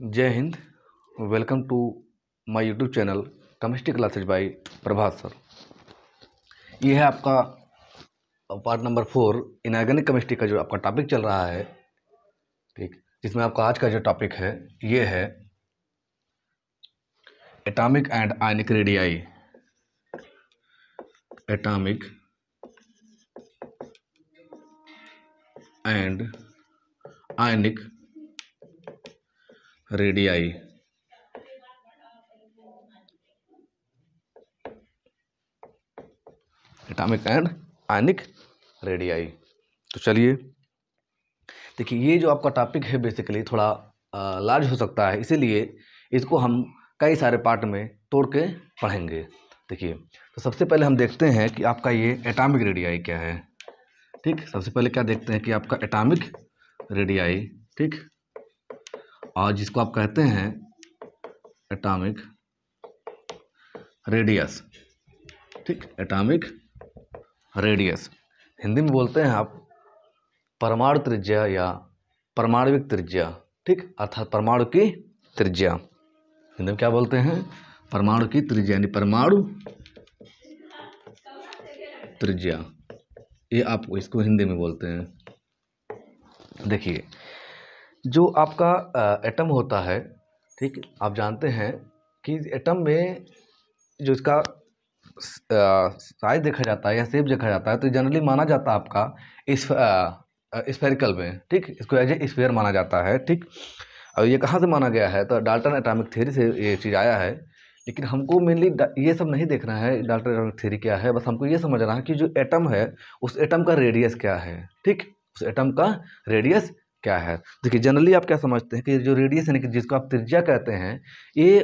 जय हिंद। Welcome to my YouTube channel chemistry classes by Prabhat sir. ये है आपका पार्ट नंबर 4 इनऑर्गेनिक केमिस्ट्री का जो आपका टॉपिक चल रहा है, ठीक, जिसमें आपका आज का जो टॉपिक है ये है atomic and ionic radii. Atomic and ionic radii. Atomic and ionic radii. तो चलिए देखिए, ये जो आपका टॉपिक है बेसिकली थोड़ा लार्ज हो सकता है, इसीलिए इसको हम कई सारे पार्ट में तोड़ के पढ़ेंगे। देखिए, तो सबसे पहले हम देखते हैं कि आपका ये एटॉमिक रेडियाई क्या है। ठीक, सबसे पहले क्या देखते हैं कि आपका एटॉमिक रेडियाई, ठीक, और जिसको आप कहते हैं एटॉमिक रेडियस। ठीक, एटॉमिक रेडियस हिंदी में बोलते हैं आप परमाणु त्रिज्या या परमाणविक त्रिज्या। ठीक, अर्थात परमाणु की त्रिज्या। हिंदी में क्या बोलते हैं? परमाणु की त्रिज्या, यानी परमाणु त्रिज्या, ये आप इसको हिंदी में बोलते हैं। देखिए, जो आपका एटम होता है, ठीक, आप जानते हैं कि एटम में जो इसका साइज देखा जाता है या शेप देखा जाता है, तो जनरली माना जाता है आपका इस स्फेरिकल में। ठीक, इसको एज ए स्फीयर माना जाता है। ठीक, और ये कहाँ से माना गया है? तो डाल्टन एटॉमिक थ्योरी से ये चीज़ आया है। लेकिन हमको मेनली ये सब नहीं देखना है डाल्टन एटॉमिक थ्योरी क्या है, बस हमको ये समझना है कि जो एटम है उस एटम का रेडियस क्या है। ठीक, उस एटम का रेडियस क्या है। देखिए, जनरली आप क्या समझते हैं कि जो रेडियस यानी कि जिसको आप त्रिज्या कहते हैं, ये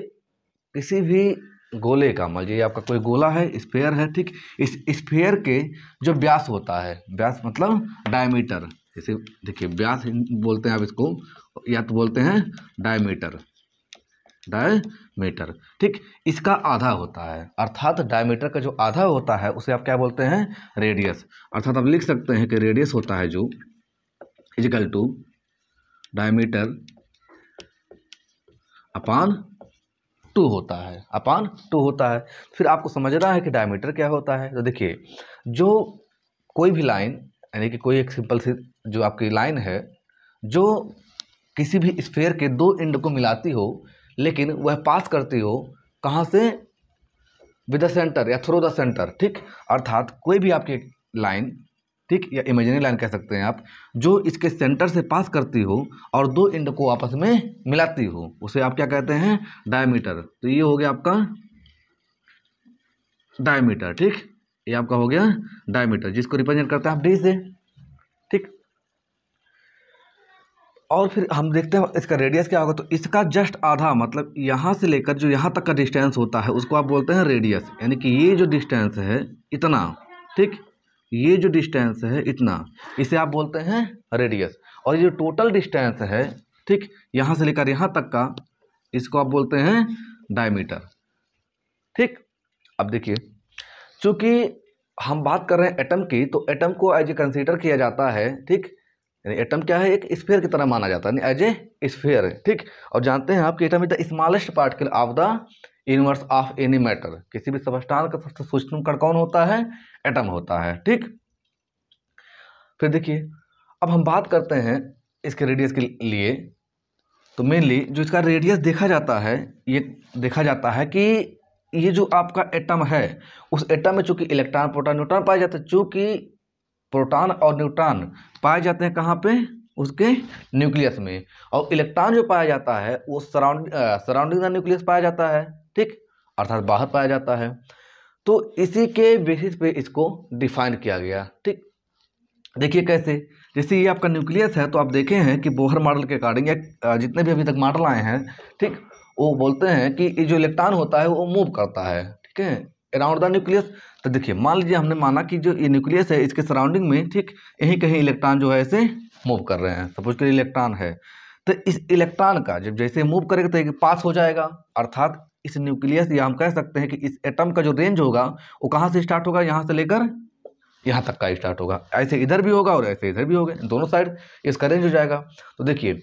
किसी भी गोले का, मान लीजिए आपका कोई गोला है, स्फीयर है, ठीक, इस स्फीयर के जो व्यास होता है, व्यास मतलब डायमीटर, जैसे देखिए व्यास बोलते हैं आप इसको, या तो बोलते हैं डायमीटर, डायमीटर। ठीक, इसका आधा होता है, अर्थात डायमीटर का जो आधा होता है उसे आप क्या बोलते हैं? रेडियस। अर्थात आप लिख सकते हैं कि रेडियस होता है जो इक्वल टू डायमीटर अपान 2 होता है, अपान 2 होता है। फिर आपको समझना है कि डायमीटर क्या होता है। तो देखिए, जो कोई भी लाइन, यानी कि कोई एक सिंपल सी जो आपकी लाइन है, जो किसी भी स्फीयर के 2 एंड को मिलाती हो, लेकिन वह पास करती हो कहाँ से? विद द सेंटर या थ्रू द सेंटर। ठीक, अर्थात कोई भी आपकी लाइन, ठीक, या इमेजिनरी लाइन कह सकते हैं आप, जो इसके सेंटर से पास करती हो और 2 एंड को आपस में मिलाती हो, उसे आप क्या कहते हैं? डायमीटर। तो ये हो गया आपका डायमीटर। ठीक, ये आपका हो गया डायमीटर, जिसको रिप्रेजेंट करते हैं आप डी से। ठीक, और फिर हम देखते हैं इसका रेडियस क्या होगा। तो इसका जस्ट आधा, मतलब यहाँ से लेकर जो यहाँ तक का डिस्टेंस होता है उसको आप बोलते हैं रेडियस, यानी कि ये जो डिस्टेंस है इतना, ठीक, ये जो डिस्टेंस है इतना, इसे आप बोलते हैं रेडियस। और ये जो टोटल डिस्टेंस है, ठीक, यहाँ से लेकर यहाँ तक का, इसको आप बोलते हैं डायमीटर। ठीक, अब देखिए, चूँकि हम बात कर रहे हैं एटम की, तो एटम को एज ए कंसीडर किया जाता है। ठीक, यानी एटम क्या है? एक स्फीयर की तरह माना जाता है, एज ए स्फीयर। ठीक, और जानते हैं आप कि atom is the smallest particle of the universe of any matter. किसी भी सबस्टांस का सबसे सूक्ष्म कण कौन होता है? एटम होता है। ठीक, फिर देखिए, अब हम बात करते हैं इसके रेडियस के लिए। तो मेनली जो इसका रेडियस देखा जाता है, ये देखा जाता है कि ये जो आपका एटम है, उस एटम में चूंकि इलेक्ट्रॉन, प्रोटॉन, न्यूट्रॉन पाए जाते हैं, चूंकि प्रोटॉन और न्यूट्रॉन पाए जाते हैं कहाँ पे? उसके न्यूक्लियस में। और इलेक्ट्रॉन जो पाया जाता है वो सराउंडिंग द न्यूक्लियस पाया जाता है। ठीक, अर्थात बाहर पाया जाता है। तो इसी के बेसिस पे इसको डिफाइन किया गया। ठीक, देखिए कैसे, जैसे ये आपका न्यूक्लियस है, तो आप देखे हैं कि बोहर मॉडल के अकॉर्डिंग या जितने भी अभी तक मॉडल आए हैं, ठीक, वो बोलते हैं कि ये जो इलेक्ट्रॉन होता है वो मूव करता है, ठीक है, अराउंड द न्यूक्लियस। तो देखिए, मान लीजिए हमने माना कि जो ये न्यूक्लियस है इसके सराउंडिंग में, ठीक, यहीं कहीं इलेक्ट्रॉन जो है ऐसे मूव कर रहे हैं। सपोज करिए इलेक्ट्रॉन है, तो इस इलेक्ट्रॉन का जब जैसे मूव करेगा तो ये पास हो जाएगा। अर्थात इस न्यूक्लियस, या हम कह सकते हैं कि इस एटम का जो रेंज होगा वो कहाँ से स्टार्ट होगा? यहाँ से लेकर यहाँ तक का स्टार्ट होगा। ऐसे इधर भी होगा और ऐसे इधर भी होगा, दोनों साइड इसका रेंज हो जाएगा। तो देखिए,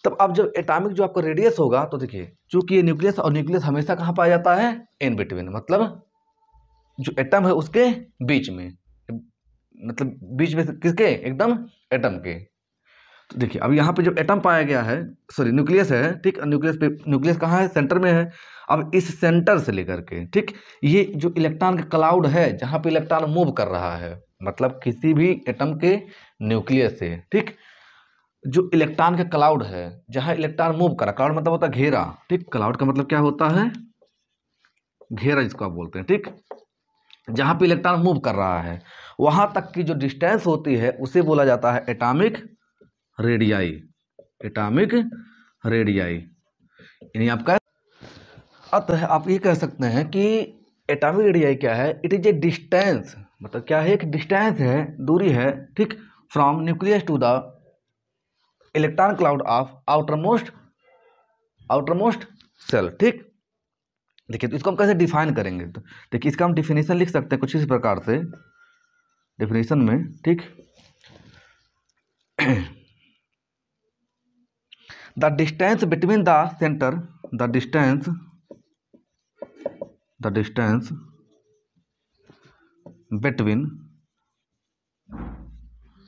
तब अब जब एटॉमिक जो आपका रेडियस होगा तो देखिए, चूंकि ये न्यूक्लियस और न्यूक्लियस हमेशा कहाँ पाया जाता है, इन बिटवीन, मतलब जो एटम है उसके बीच में, मतलब बीच में किसके, एकदम एटम के। तो देखिए अब यहाँ पे जो एटम पाया गया है, सॉरी न्यूक्लियस है, ठीक, न्यूक्लियस पे, न्यूक्लियस कहाँ है, सेंटर में है। अब इस सेंटर से लेकर के, ठीक, ये जो इलेक्ट्रॉन का क्लाउड है जहाँ पे इलेक्ट्रॉन मूव कर रहा है, मतलब किसी भी एटम के न्यूक्लियस से, ठीक, जो इलेक्ट्रॉन का क्लाउड है जहाँ इलेक्ट्रॉन मूव कर रहा है, क्लाउड मतलब होता है घेरा, ठीक, क्लाउड का मतलब क्या होता है, घेरा जिसको आप बोलते हैं, ठीक, जहाँ पे इलेक्ट्रॉन मूव कर रहा है वहां तक की जो डिस्टेंस होती है उसे बोला जाता है एटॉमिक रेडियाई, एटॉमिक रेडियाई, यानी आपका। अतः आप ये कह सकते हैं कि एटॉमिक रेडियाई क्या है, इट इज ए डिस्टेंस, मतलब क्या है, एक डिस्टेंस है, दूरी है, ठीक, from nucleus to the electron cloud of outermost shell, ठीक। देखिए तो इसको हम कैसे डिफाइन करेंगे, तो देखिए इसका हम डिफिनेशन लिख सकते हैं कुछ इस प्रकार से, डिफिनेशन में, ठीक, the distance between the centre, the distance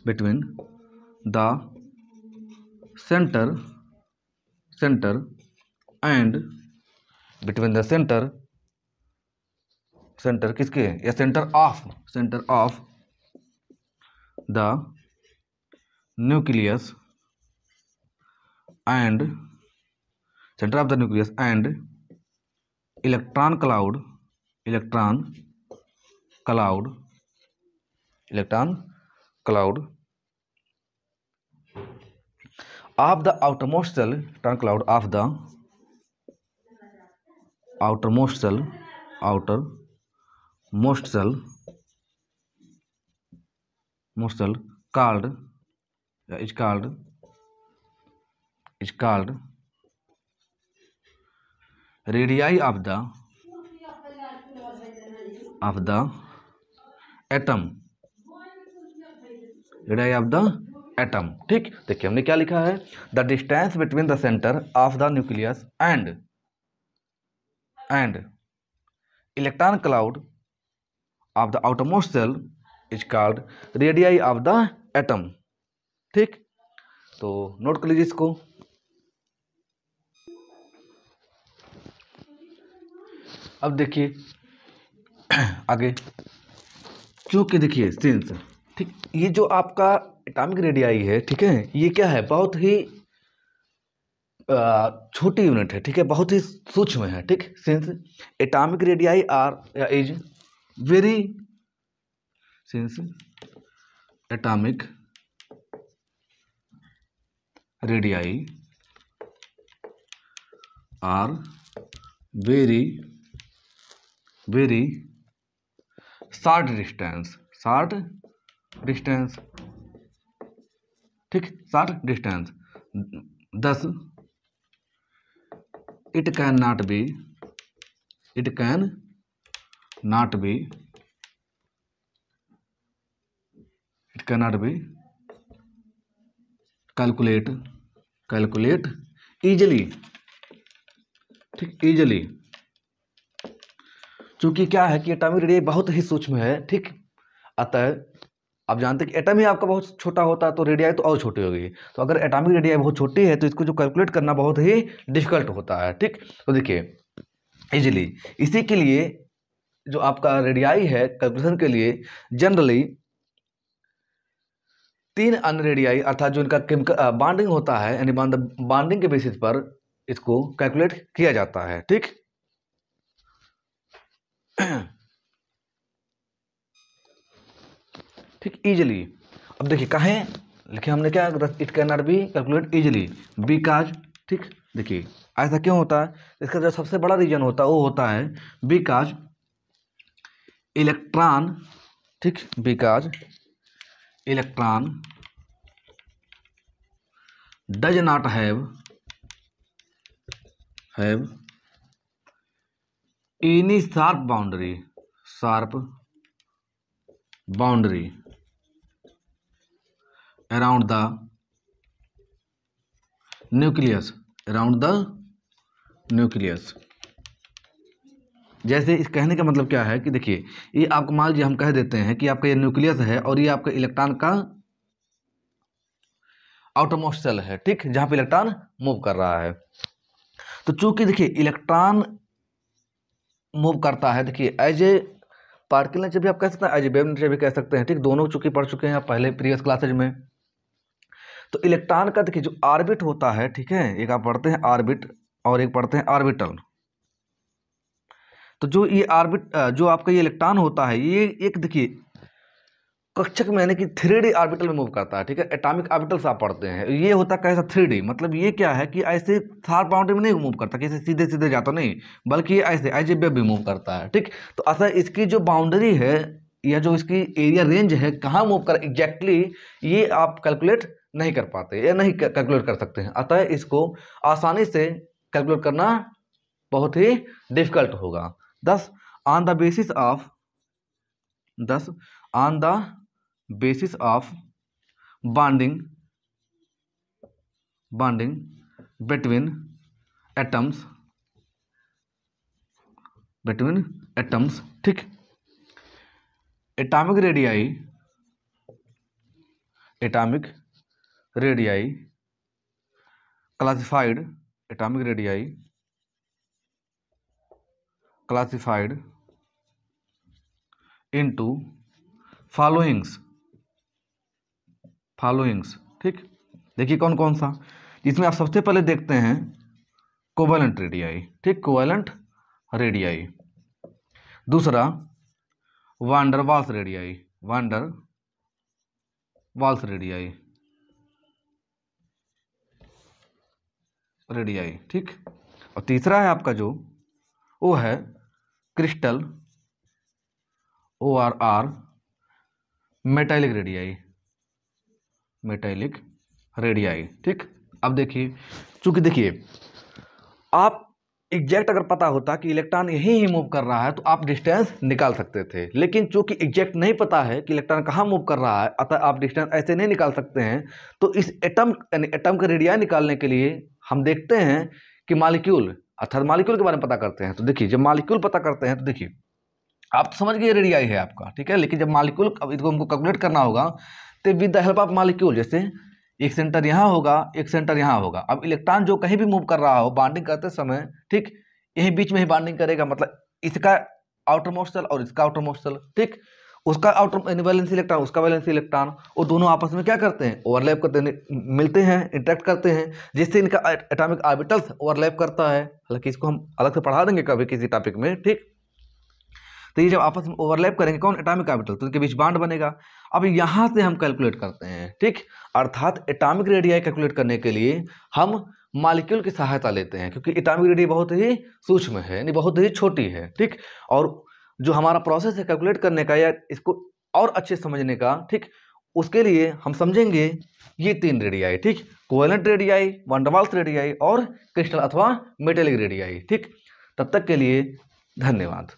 between the center and between the center किसके, या centre of the nucleus and centre of the nucleus and electron cloud of the outermost cell, electron cloud of the outermost cell called is called radii of the atom, radii of the atom, ठीक। देखिए हमने क्या लिखा है, the distance between the centre of the nucleus and electron cloud of the outermost shell is called radii of the atom, ठीक। तो note कर लीजिए इसको। अब देखिए आगे, क्योंकि देखिए सिंस, ठीक, ये जो आपका एटॉमिक रेडियाई है, ठीक है, ये क्या है, बहुत ही छोटी यूनिट है, ठीक है, बहुत ही सूक्ष्म है, ठीक। Since atomic radii are is very, since atomic radii are very short distance, ठीक, short distance, thus it cannot be calculate easily, ठीक, easily, चूंकि क्या है कि एटॉमिक रेडियाई बहुत ही सूक्ष्म है, ठीक। अतः आप जानते हैं कि एटम ही आपका बहुत छोटा होता है तो रेडियाई तो और छोटी होगी, तो अगर एटॉमिक रेडियाई बहुत छोटी है तो इसको जो कैलकुलेट करना बहुत ही डिफिकल्ट होता है, ठीक। तो देखिए इजीली, इसी के लिए जो आपका रेडियाई है कैलकुलेशन के लिए जनरली 3 अन्य रेडियाई, अर्थात जो इनका केमिकल बॉन्डिंग होता है, यानी बॉन्डिंग के बेसिस पर इसको कैलकुलेट किया जाता है, ठीक। ठीक, इजीली। अब देखिए कहें लिखे हमने क्या, it can not be calculate easily because, ठीक। देखिए ऐसा क्यों होता है, इसका जो सबसे बड़ा रीजन होता है वो होता है बिकॉज इलेक्ट्रॉन, ठीक, because electron does not have any sharp boundary around the nucleus, around the nucleus. जैसे इस कहने का मतलब क्या है कि देखिए, ये आपको मान लीजिए हम कह देते हैं कि आपका ये न्यूक्लियस है और ये आपका इलेक्ट्रॉन का आउटरमोस्ट सेल है, ठीक, जहां पे इलेक्ट्रॉन मूव कर रहा है। तो चूंकि देखिए इलेक्ट्रॉन मूव करता है, देखिए एज ए पार्टिकल नेचर भी आप कह सकते हैं, एज ए वेव नेचर भी कह सकते हैं, ठीक, दोनों चूंकि पढ़ चुके हैं आप पहले प्रीवियस क्लासेज में। तो इलेक्ट्रॉन का देखिए जो ऑर्बिट होता है, ठीक है, एक आप पढ़ते हैं ऑर्बिट और एक पढ़ते हैं ऑर्बिटल। तो जो ये ऑर्बिट जो आपका ये इलेक्ट्रॉन होता है, ये एक देखिए कक्षक में यानी कि 3D ऑर्बिटल में मूव करता है, ठीक है, एटॉमिक ऑर्बिटल्स आप पढ़ते हैं। ये होता है कैसा 3D, मतलब ये क्या है कि ऐसे शार्प बाउंड्री में नहीं मूव करता, कैसे सीधे सीधे जाता नहीं, बल्कि ये ऐसे एज ए वेव भी मूव करता है, ठीक। तो अतः इसकी जो बाउंड्री है या जो इसकी एरिया रेंज है, कहाँ मूव कर एग्जैक्टली, ये आप कैलकुलेट नहीं कर पाते या नहीं कैलकुलेट कर सकते हैं। अतः इसको आसानी से कैलकुलेट करना बहुत ही डिफिकल्ट होगा। दस on the basis of bonding between atoms, ठीक, atomic radii classified into followings, ठीक। देखिए कौन कौन सा, इसमें आप सबसे पहले देखते हैं कोवेलेंट रेडियाई, ठीक, कोवेलेंट रेडियाई। दूसरा वान डर वाल्स रेडियाई, ठीक। और तीसरा है आपका जो वो है क्रिस्टल ORR मेटालिक रेडियाई, ठीक। अब देखिए, चूंकि देखिए आप एग्जैक्ट अगर पता होता कि इलेक्ट्रॉन यहीं ही मूव कर रहा है तो आप डिस्टेंस निकाल सकते थे, लेकिन चूंकि एग्जैक्ट नहीं पता है कि इलेक्ट्रॉन कहाँ मूव कर रहा है, अतः आप डिस्टेंस ऐसे नहीं निकाल सकते हैं। तो इस एटम का रेडियाई निकालने के लिए हम देखते हैं कि मॉलिक्यूल, अर्थात मॉलिक्यूल के बारे में पता करते हैं। तो देखिए जब मॉलिक्यूल पता करते हैं तो देखिए आप तो समझ गए रेडियाई है आपका, ठीक है, लेकिन जब मॉलिक्यूल इसको हमको कैलकुलेट करना होगा तो with the help of molecule, जैसे एक सेंटर यहाँ होगा, एक सेंटर यहाँ होगा। अब इलेक्ट्रॉन जो कहीं भी मूव कर रहा हो बॉन्डिंग करते समय, ठीक, यही बीच में ही बॉन्डिंग करेगा, मतलब इसका आउटर मोस्ट सेल और इसका आउटर मोस्ट सेल, ठीक, उसका आउटर वैलेंसी इलेक्ट्रॉन, उसका वैलेंसी इलेक्ट्रॉन, वो दोनों आपस में क्या करते हैं, ओवरलैप करते हैं, मिलते हैं, इंटरेक्ट करते हैं, जिससे इनका एटॉमिक ऑर्बिटल्स ओवरलैप करता है। हालांकि इसको हम अलग से पढ़ा देंगे कभी किसी टॉपिक में, ठीक। तो ये जब आपस में ओवरलैप करेंगे कौन, एटॉमिक ऑर्बिटल, तो इनके बीच बॉन्ड बनेगा। अब यहाँ से हम कैलकुलेट करते हैं, ठीक, अर्थात एटॉमिक रेडियाई कैलकुलेट करने के लिए हम मॉलिक्यूल की सहायता लेते हैं, क्योंकि एटॉमिक रेडियाई बहुत ही सूक्ष्म है, यानी बहुत ही छोटी है, ठीक। और जो हमारा प्रोसेस है कैलकुलेट करने का या इसको और अच्छे समझने का, ठीक, उसके लिए हम समझेंगे ये 3 रेडियाई, ठीक, कोवेलेंट रेडियाई, वान डर वाल्स रेडियाई और क्रिस्टल अथवा मेटेलिक रेडियाई, ठीक। तब तक के लिए धन्यवाद।